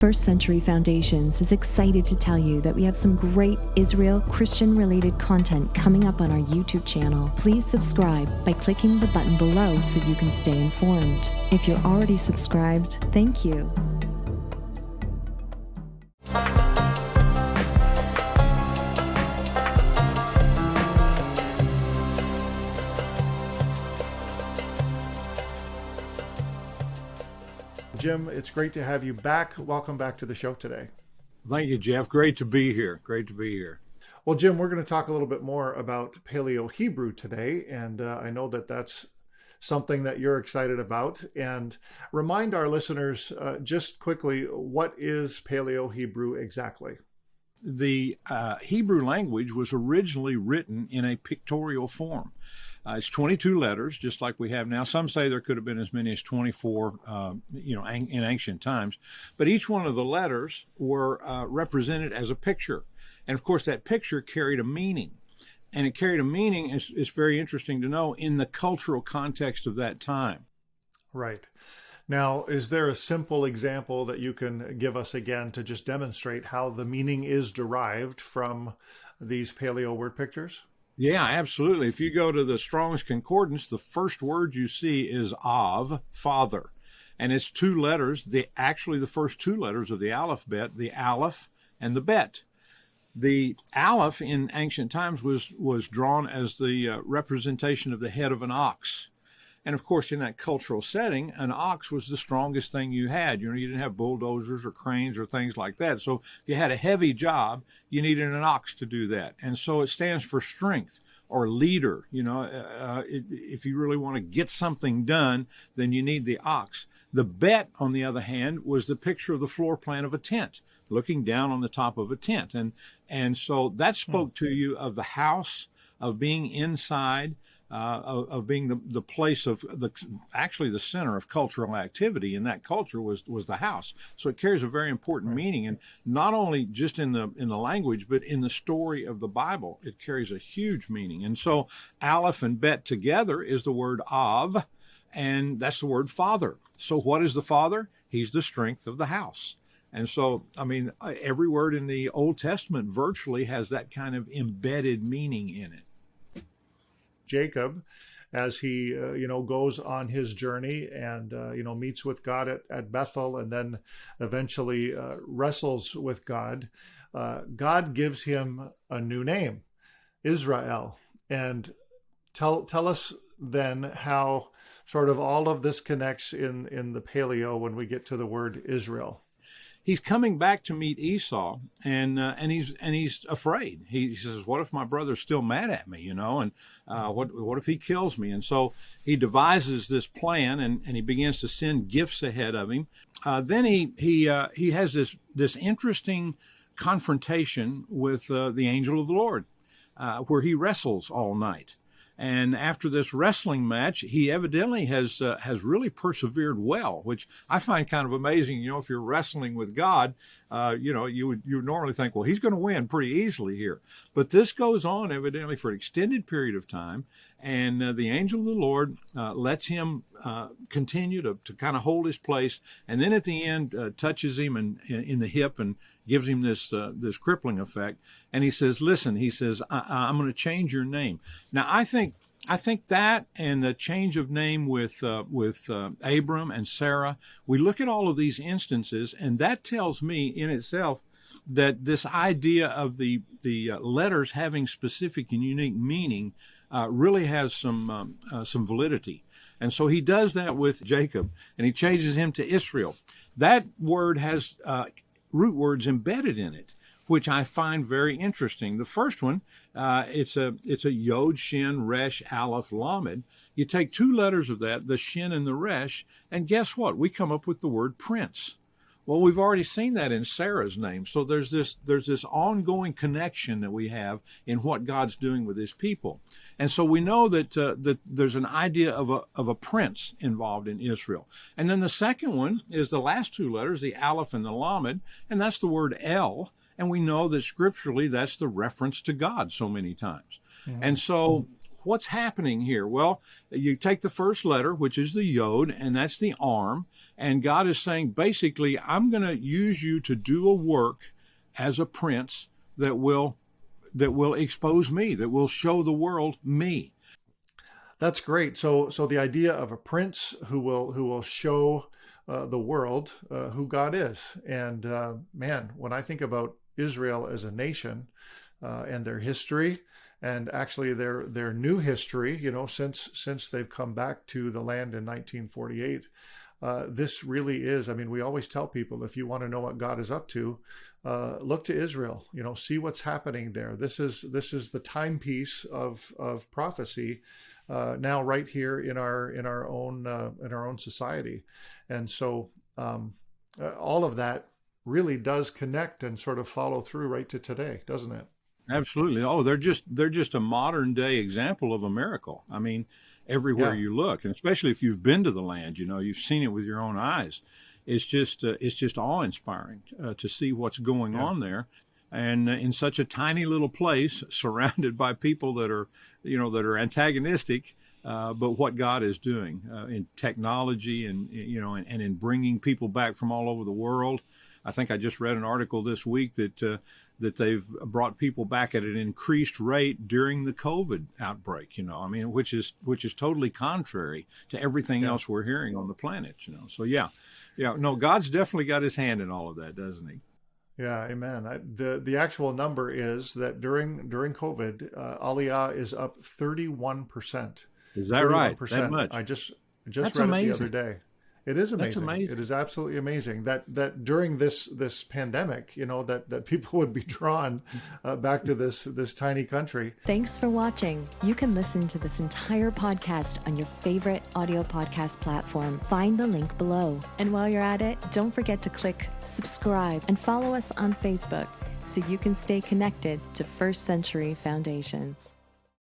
First Century Foundations is excited to tell you that we have some great Israel Christian-related content coming up on our YouTube channel. Please subscribe by clicking the button below so you can stay informed. If you're already subscribed, thank you. Jim, it's great to have you back. Welcome back to the show today. Thank you, Jeff. Great to be here. Great to be here. Well, Jim, we're going to talk a little bit more about Paleo Hebrew today, and I know that that's something that you're excited about. And remind our listeners just quickly, what is Paleo Hebrew exactly? The Hebrew language was originally written in a pictorial form. It's 22 letters, just like we have now. Some say there could have been as many as 24, in ancient times. But each one of the letters were represented as a picture. And of course, that picture carried a meaning. And it carried a meaning, it's very interesting to know, in the cultural context of that time. Right. Now, is there a simple example that you can give us again to just demonstrate how the meaning is derived from these Paleo word pictures? Yeah, absolutely. If you go to the Strong's Concordance, the first word you see is Av, father. And it's two letters, the first two letters of the alphabet, the Aleph and the Bet. The Aleph in ancient times was drawn as the representation of the head of an ox. And of course, in that cultural setting, an ox was the strongest thing you had. You didn't have bulldozers or cranes or things like that. So if you had a heavy job, you needed an ox to do that. And so it stands for strength or leader. If you really want to get something done, then you need the ox. The Bet, on the other hand, was the picture of the floor plan of a tent, looking down on the top of a tent. And so that spoke to you of the house, of being inside, of being the place of actually the center of cultural activity in that culture was the house. So it carries a very important meaning, and not only just in the language, but in the story of the Bible, it carries a huge meaning. And so Aleph and Bet together is the word Av, and that's the word father. So what is the father? He's the strength of the house. And so, every word in the Old Testament virtually has that kind of embedded meaning in it. Jacob, as he goes on his journey and meets with God at Bethel, and then eventually wrestles with God, God gives him a new name, Israel. And tell us then how sort of all of this connects in the Paleo when we get to the word Israel. He's coming back to meet Esau, and he's afraid. He says, "What if my brother's still mad at me? And what if he kills me?" And so he devises this plan, and he begins to send gifts ahead of him. Then he has this interesting confrontation with the angel of the Lord, where he wrestles all night. And after this wrestling match, he evidently has really persevered well, which I find kind of amazing. If you're wrestling with God, you would normally think, well, he's going to win pretty easily here. But this goes on evidently for an extended period of time, and the angel of the Lord lets him continue to kind of hold his place, and then at the end touches him in the hip and gives him this crippling effect. And he says, "Listen," he says, I'm going to change your name. Now, I think that and the change of name with Abram and Sarah, we look at all of these instances, and that tells me in itself that this idea of the letters having specific and unique meaning really has some validity. And so he does that with Jacob, and he changes him to Israel. That word has root words embedded in it, which I find very interesting. The first one, it's a Yod, Shin, Resh, Aleph, Lamed. You take two letters of that, the Shin and the Resh, and guess what? We come up with the word prince. Well, we've already seen that in Sarah's name. So there's this ongoing connection that we have in what God's doing with his people. And so we know that there's an idea of a prince involved in Israel. And then the second one is the last two letters, the Aleph and the Lamed, and that's the word El. And we know that scripturally that's the reference to God so many times. Mm-hmm. And so what's happening here? Well, you take the first letter, which is the yod, and that's the arm. And God is saying, basically, I'm going to use you to do a work as a prince that will expose me, that will show the world me. That's great. So the idea of a prince who will show the world who God is. And man, when I think about Israel as a nation and their history, and actually their new history, since they've come back to the land in 1948, this really is. I mean, we always tell people, if you want to know what God is up to, look to Israel. See what's happening there. This is the timepiece of prophecy now, right here in our own society, and so all of that really does connect and sort of follow through right to today, doesn't it? Absolutely. Oh, they're just a modern day example of a miracle. I mean, everywhere you look, and especially if you've been to the land, you've seen it with your own eyes. It's just awe-inspiring to see what's going on there, and in such a tiny little place, surrounded by people that are antagonistic. But what God is doing in technology and in bringing people back from all over the world. I think I just read an article this week that they've brought people back at an increased rate during the COVID outbreak. Which is totally contrary to everything else we're hearing on the planet. So God's definitely got His hand in all of that, doesn't He? Yeah, amen. The actual number is that during COVID, Aliyah is up 31%. Is that 31%. Right? That much? I just That's read amazing. it the other day. It is amazing. That's amazing. It is absolutely amazing that during this pandemic, that people would be drawn back to this tiny country. Thanks for watching. You can listen to this entire podcast on your favorite audio podcast platform. Find the link below. And while you're at it, don't forget to click subscribe and follow us on Facebook so you can stay connected to First Century Foundations.